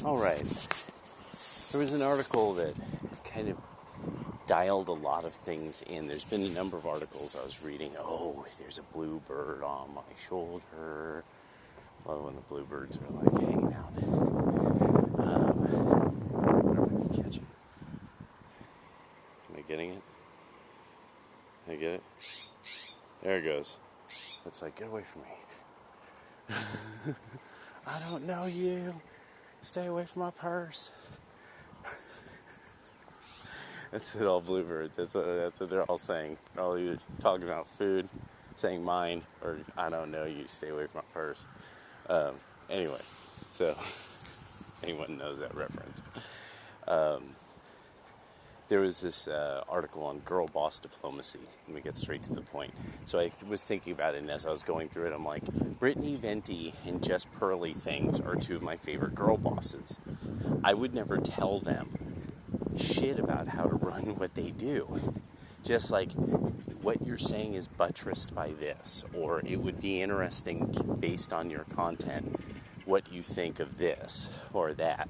All right. There was an article that kind of dialed a lot of things in. There's been a number of articles I was reading. Oh, there's a bluebird on my shoulder. Love when the bluebirds are like hanging out. I wonder if I can catch it. Am I getting it? Can I get it? There it goes. It's like, get away from me. I don't know you. Stay away from my purse. That's what all bluebirds, that's what they're all saying. They're all either talking about food, saying mine, or I don't know you, stay away from my purse. Anyway, so anyone knows that reference. There was this article on girl boss diplomacy. Let me get straight to the point. So I was thinking about it, and as I was going through it, I'm like, Brittany Venti and Just Pearly Things are two of my favorite girl bosses. I would never tell them shit about how to run what they do. Just like, what you're saying is buttressed by this, or it would be interesting based on your content, what you think of this or that.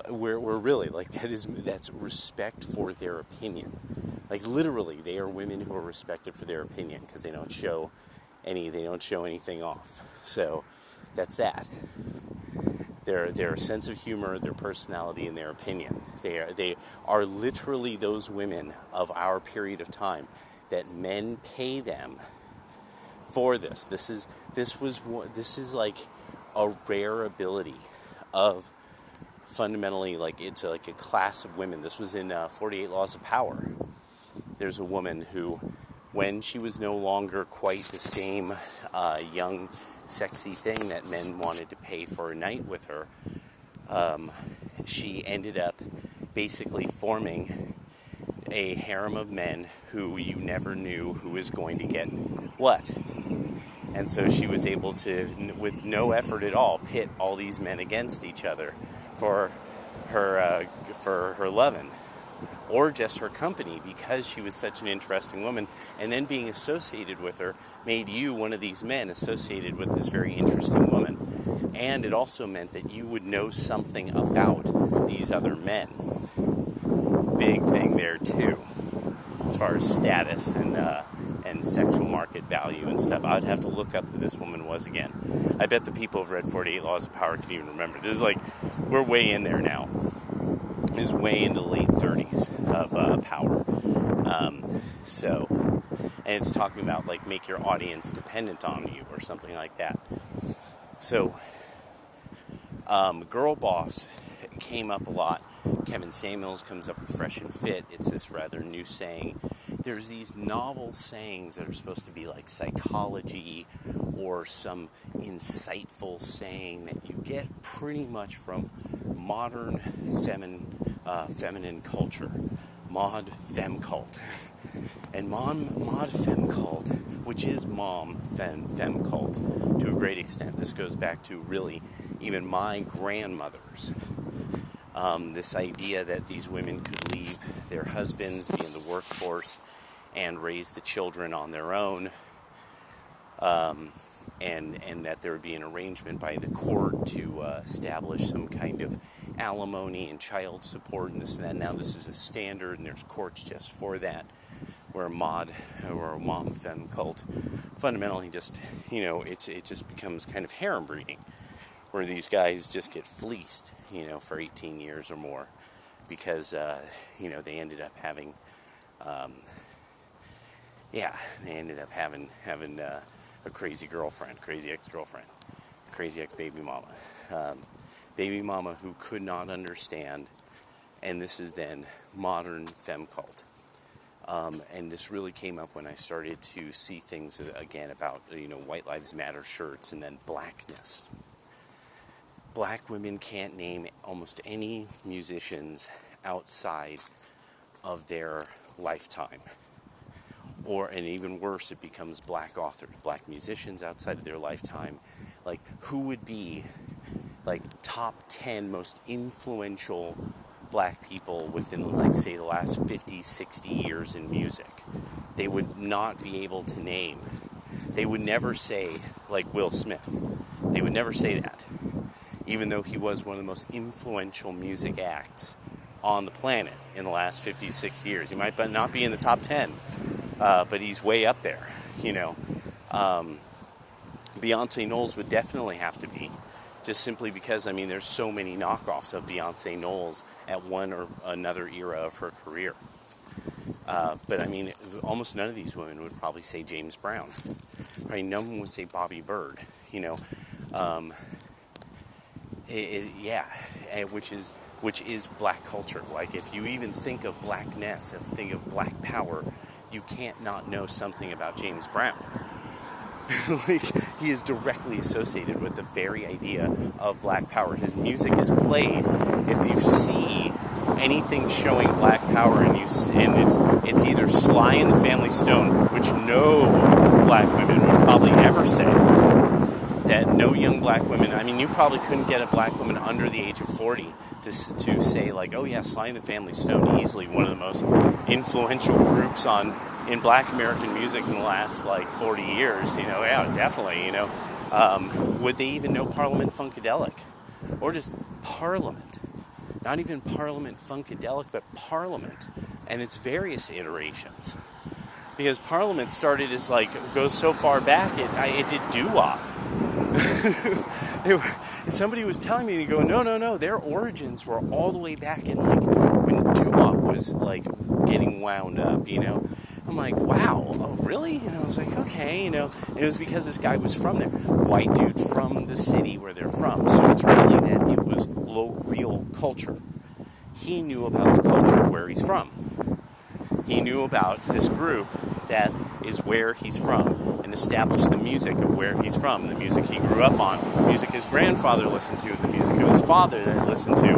We're really, like, that's respect for their opinion. Like, literally, they are women who are respected for their opinion because they don't show anything off. So that's that. Their sense of humor, their personality, and their opinion. They are literally those women of our period of time that men pay them for this. This is like a rare ability of fundamentally, like, it's like a class of women. This was in 48 Laws of Power. There's a woman who, when she was no longer quite the same young, sexy thing that men wanted to pay for a night with her, she ended up basically forming a harem of men who you never knew who was going to get what. And so she was able to, with no effort at all, pit all these men against each other for her loving, or just her company, because she was such an interesting woman. And then being associated with her made you one of these men associated with this very interesting woman. And it also meant that you would know something about these other men. Big thing there too, as far as status and sexual market value and stuff. I'd have to look up who this woman was again. I bet the people who've read 48 Laws of Power can even remember. This is like, we're way in there now. This is way into the late 30s of Power. And it's talking about, like, make your audience dependent on you or something like that. So, girl boss came up a lot. Kevin Samuels comes up with Fresh and Fit. It's this rather new saying. There's these novel sayings that are supposed to be like psychology or some insightful saying that you get pretty much from modern feminine culture. Mod fem cult. And mod fem cult, which is mom fem cult to a great extent. This goes back to really even my grandmothers. This idea that these women could leave their husbands, be in the workforce, and raise the children on their own, and that there would be an arrangement by the court to establish some kind of alimony and child support and this and that. Now this is a standard, and there's courts just for that. Where a mom femme cult fundamentally just, it just becomes kind of harem breeding, where these guys just get fleeced, for 18 years or more, because, they ended up having, a crazy girlfriend, crazy ex-girlfriend, crazy ex-baby mama, baby mama who could not understand, and this is then modern femme cult. And this really came up when I started to see things again about, White Lives Matter shirts and then blackness. Black women can't name almost any musicians outside of their lifetime. And even worse, it becomes black authors, black musicians outside of their lifetime. Like, who would be, like, top 10 most influential black people within, like, say, the last 50, 60 years in music? They would not be able to name. They would never say, like, Will Smith. They would never say that. even though he was one of the most influential music acts on the planet in the last 56 years. He might not be in the top 10, but he's way up there, you know. Beyonce Knowles would definitely have to be, just simply because, I mean, there's so many knockoffs of Beyonce Knowles at one or another era of her career. But I mean, almost none of these women would probably say James Brown. Probably no one would say Bobby Bird, you know. Which is black culture. Like, if you even think of blackness, if you think of black power, you can't not know something about James Brown. Like, he is directly associated with the very idea of black power. His music is played. If you see anything showing black power, and it's either Sly and the Family Stone, which no black women would probably ever say. That no young black women, I mean, you probably couldn't get a black woman under the age of 40 to say, like, oh yeah, Sly and the Family Stone, easily one of the most influential groups in black American music in the last, like, 40 years, you know. Yeah, definitely, you know. Would they even know Parliament Funkadelic? Or just Parliament? Not even Parliament Funkadelic, but Parliament and its various iterations. Because Parliament started as, like, goes so far back, it did doo-wop. Somebody was telling me, they go, no, their origins were all the way back in, like, when doo-wop was, like, getting wound up, you know. I'm like, wow, oh, really? And I was like, okay, you know. And it was because this guy was from there. White dude from the city where they're from. So it's really that it was real culture. He knew about the culture of where he's from. He knew about this group that is where he's from and established the music of where he's from, the music he grew up on, the music his grandfather listened to, the music of his father that he listened to.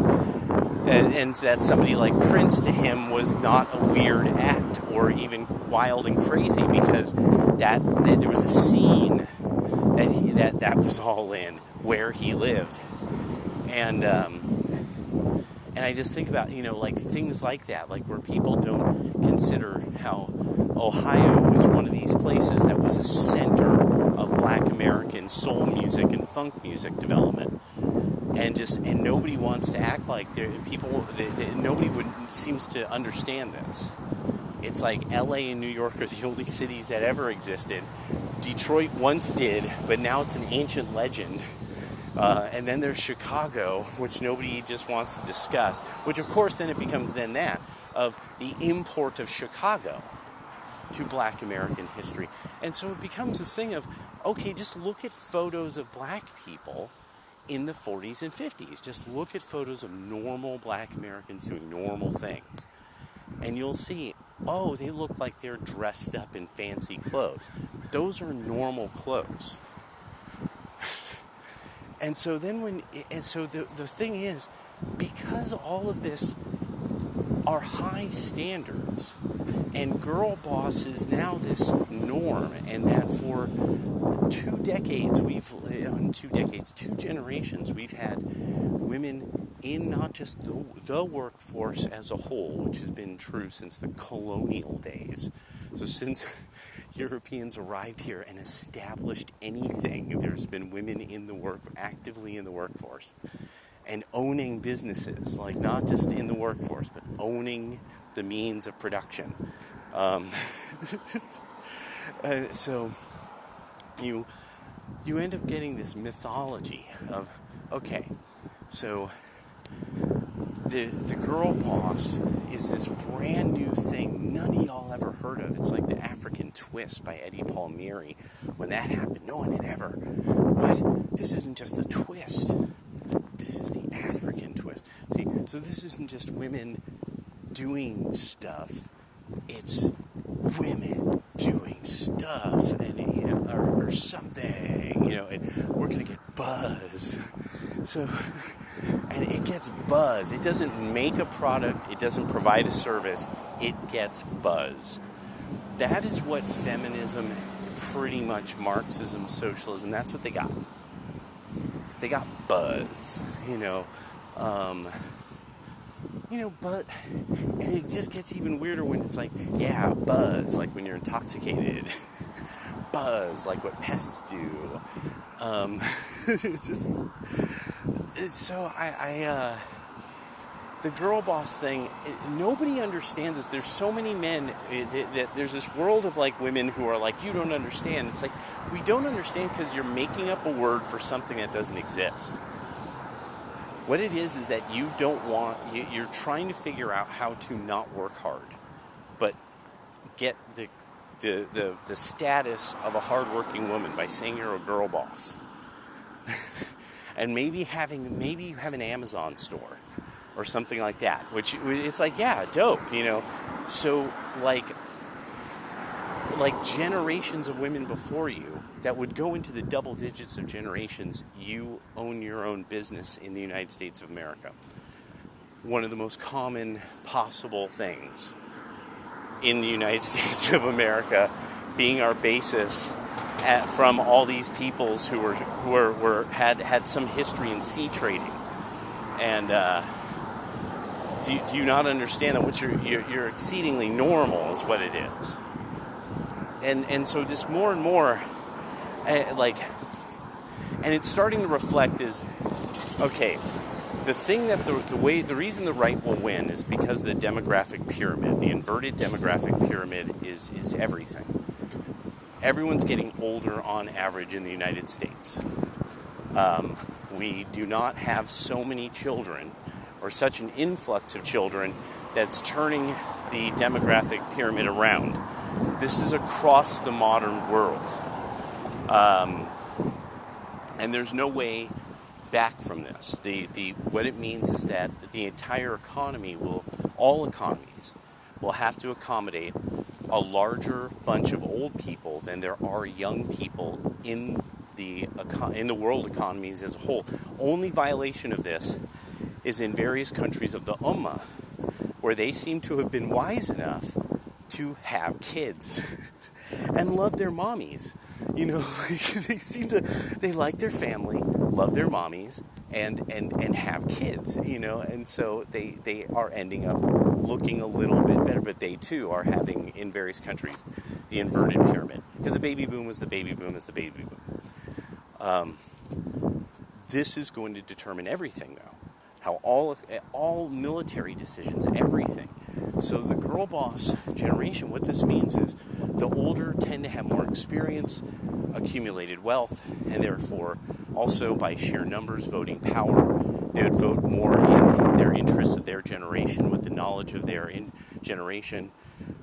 And that somebody like Prince to him was not a weird act or even wild and crazy, because that there was a scene that was all in where he lived. And I just think about, you know, like, things like that, like where people don't consider how Ohio was one of these places that was a center of black American soul music and funk music development. And nobody wants to act like nobody seems to understand this. It's like LA and New York are the only cities that ever existed. Detroit once did, but now it's an ancient legend. And then there's Chicago, which nobody just wants to discuss, which of course then it becomes that of the import of Chicago to black American history. And so it becomes this thing of, okay, just look at photos of black people in the 40s and 50s. Just look at photos of normal black Americans doing normal things. And you'll see, oh, they look like they're dressed up in fancy clothes. Those are normal clothes. And so then the thing is, because all of this are high standards, and girl boss is now this norm, and that for 2 generations, we've had women in not just the workforce as a whole, which has been true since the colonial days. So since Europeans arrived here and established anything, there's been women actively in the workforce and owning businesses, like not just in the workforce, but owning the means of production. So you end up getting this mythology of, okay, so the girl boss is this brand new thing none of y'all ever heard of. It's like the African Twist by Eddie Palmieri. When that happened, no one had ever, what? This isn't just a twist. This is the African twist. See, so this isn't just women doing stuff. It's women doing stuff, and or something, and we're gonna get buzz. So, and it gets buzz. It doesn't make a product. It doesn't provide a service. It gets buzz. That is what feminism, pretty much Marxism, socialism, that's what they got. They got buzz, but and it just gets even weirder when it's like, yeah, buzz, like when you're intoxicated. Buzz, like what pests do. so the girl boss thing, nobody understands this. There's so many men that there's this world of like women who are like, you don't understand. It's like, we don't understand because you're making up a word for something that doesn't exist. What it is that you don't want, you're trying to figure out how to not work hard, but get the status of a hardworking woman by saying you're a girl boss. And maybe you have an Amazon store or something like that, which it's like, yeah, dope, So like generations of women before you that would go into the double digits of generations, you own your own business in the United States of America. One of the most common possible things in the United States of America being our basis from all these peoples who had some history in sea trading. And do you not understand that what you're exceedingly normal is what it is? And so just more and more, and it's starting to reflect is, okay, the thing that the reason the right will win is because the demographic pyramid, the inverted demographic pyramid is everything. Everyone's getting older on average in the United States. We do not have so many children, or such an influx of children, that's turning the demographic pyramid around. This is across the modern world. And there's no way back from this. What it means is that the entire economy all economies will have to accommodate a larger bunch of old people than there are young people in the world economies as a whole. Only violation of this is in various countries of the Ummah, where they seem to have been wise enough to have kids and love their mommies. They like their family, love their mommies, and have kids, and so they are ending up looking a little bit better, but they too are having, in various countries, the inverted pyramid, because the baby boom was the baby boom is the baby boom. This is going to determine everything, though. How all military decisions, everything. So the girl boss generation, what this means is the older tend to have more experience, accumulated wealth, and therefore also by sheer numbers, voting power. They would vote more in their interests of their generation, with the knowledge of their generation,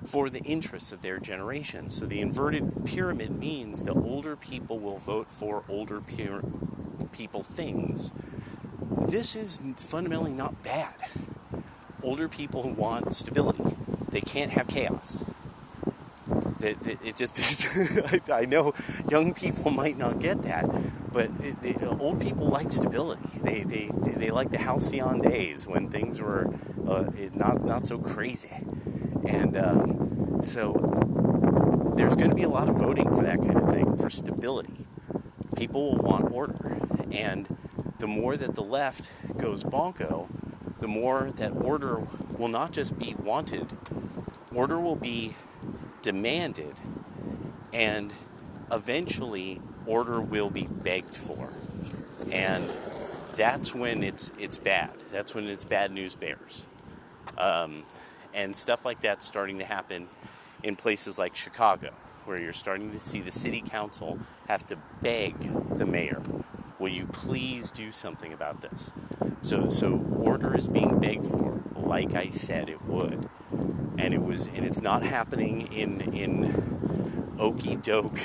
for the interests of their generation. So the inverted pyramid means the older people will vote for older people things. This is fundamentally not bad. Older people want stability. They can't have chaos. I know young people might not get that, but old people like stability. They like the halcyon days when things were not so crazy. And so there's going to be a lot of voting for that kind of thing, for stability. People will want order. And the more that the left goes bonko, the more that order will not just be wanted, order will be demanded, and eventually order will be begged for. And that's when it's bad. That's when it's bad news bears. And stuff like that's starting to happen in places like Chicago, where you're starting to see the city council have to beg the mayor, will you please do something about this? So order is being begged for, like I said it would. And it's not happening in Okie Doke,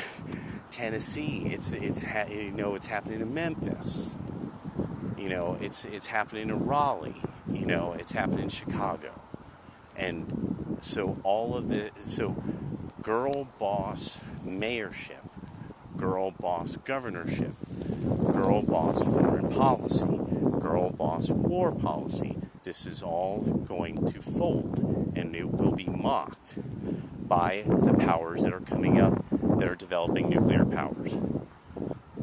Tennessee. It's happening in Memphis. It's happening in Raleigh. It's happening in Chicago. And so girl boss mayorship, girl boss governorship, girl boss foreign policy, girl boss war policy. This is all going to fold, and it will be mocked by the powers that are coming up, that are developing nuclear powers.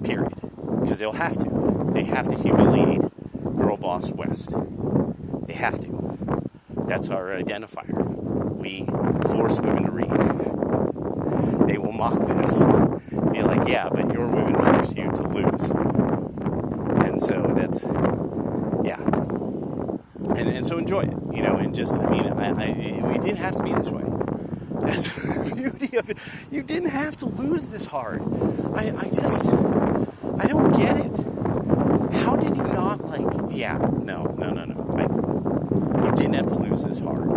Period. Because they'll have to. They have to humiliate girl boss West. They have to. That's our identifier. We force women to read. They will mock this. Be like, yeah, but your women force you to lose. And so yeah. And so enjoy it, and just, it didn't have to be this way. That's the beauty of it. You didn't have to lose this hard. I don't get it. How did you not, no. You didn't have to lose this hard.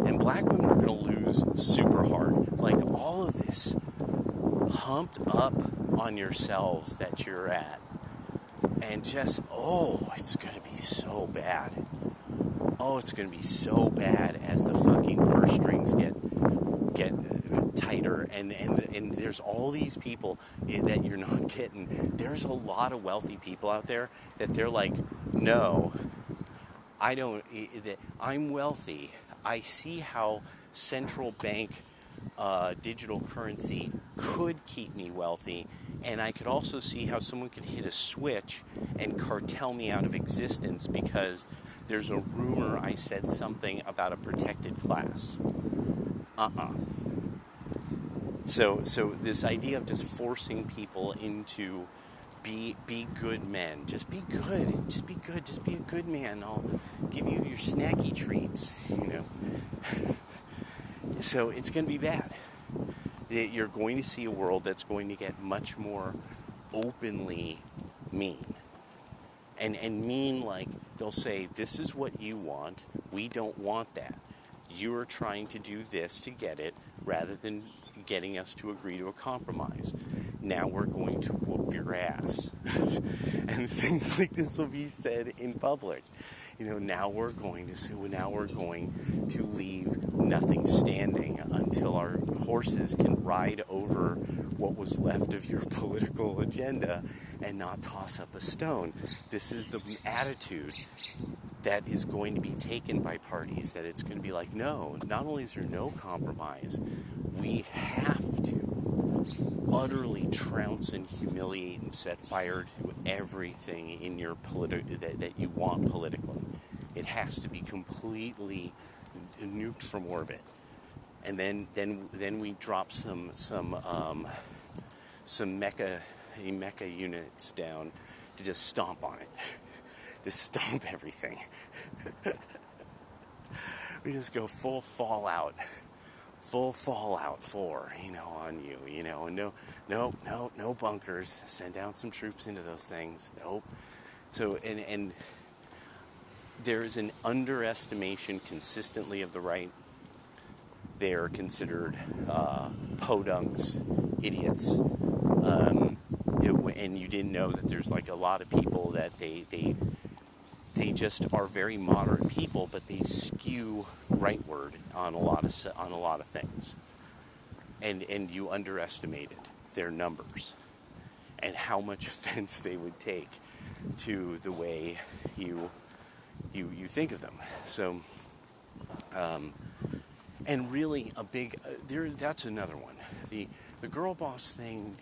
And black women are going to lose super hard. Like, all of this pumped up on yourselves that you're at. And just, it's going to be so bad. Oh, it's going to be so bad as the fucking purse strings get tighter. And there's all these people that you're not getting. There's a lot of wealthy people out there that they're like, no, I don't, I'm wealthy. I see how central bank digital currency could keep me wealthy, and I could also see how someone could hit a switch and cartel me out of existence because there's a rumor I said something about a protected class. So this idea of just forcing people into be good men. Just be good. Just be good. Just be a good man. I'll give you your snacky treats, So it's going to be bad. You're going to see a world that's going to get much more openly mean. And mean, like, they'll say, this is what you want. We don't want that. You're trying to do this to get it rather than getting us to agree to a compromise. Now we're going to whoop your ass. And things like this will be said in public. Now we're going to leave nothing standing until our horses can ride over what was left of your political agenda and not toss up a stone. This is the attitude that is going to be taken by parties, that it's going to be like, no, not only is there no compromise, we have to utterly trounce and humiliate and set fire to everything in your that you want politically. It has to be completely nuked from orbit, and then we drop some mecha units down to just stomp on it, to stomp everything. We just go full Fallout 4, on you, no bunkers. Send down some troops into those things. Nope. So, and there is an underestimation consistently of the right. They are considered podunks, idiots. And you didn't know that there's like a lot of people that they just are very moderate people, but they skew rightward on a lot of things. And you underestimated their numbers and how much offense they would take to the way you think of them. So, and really a big that's another one. The girl boss thing.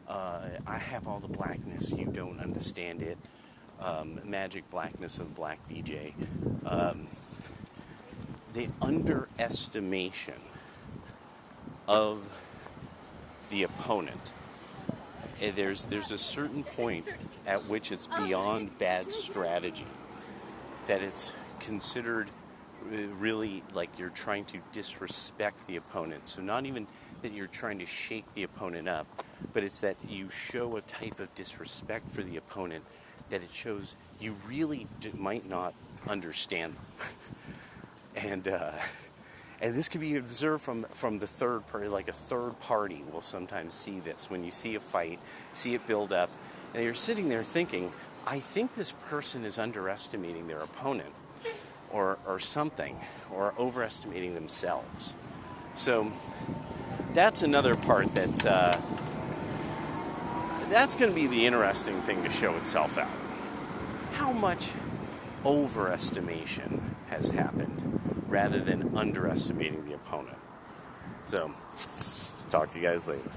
I have all the blackness, you don't understand it. Magic blackness of Black VJ. The underestimation of the opponent. There's a certain point at which it's beyond bad strategy, that it's considered really like you're trying to disrespect the opponent. So not even that you're trying to shake the opponent up, but it's that you show a type of disrespect for the opponent that it shows you really might not understand them. And this can be observed from the third party, like a third party will sometimes see this. When you see a fight, see it build up, and you're sitting there thinking, I think this person is underestimating their opponent or something, or overestimating themselves. So that's another part that's going to be the interesting thing to show itself out. How much overestimation has happened rather than underestimating the opponent. So, talk to you guys later.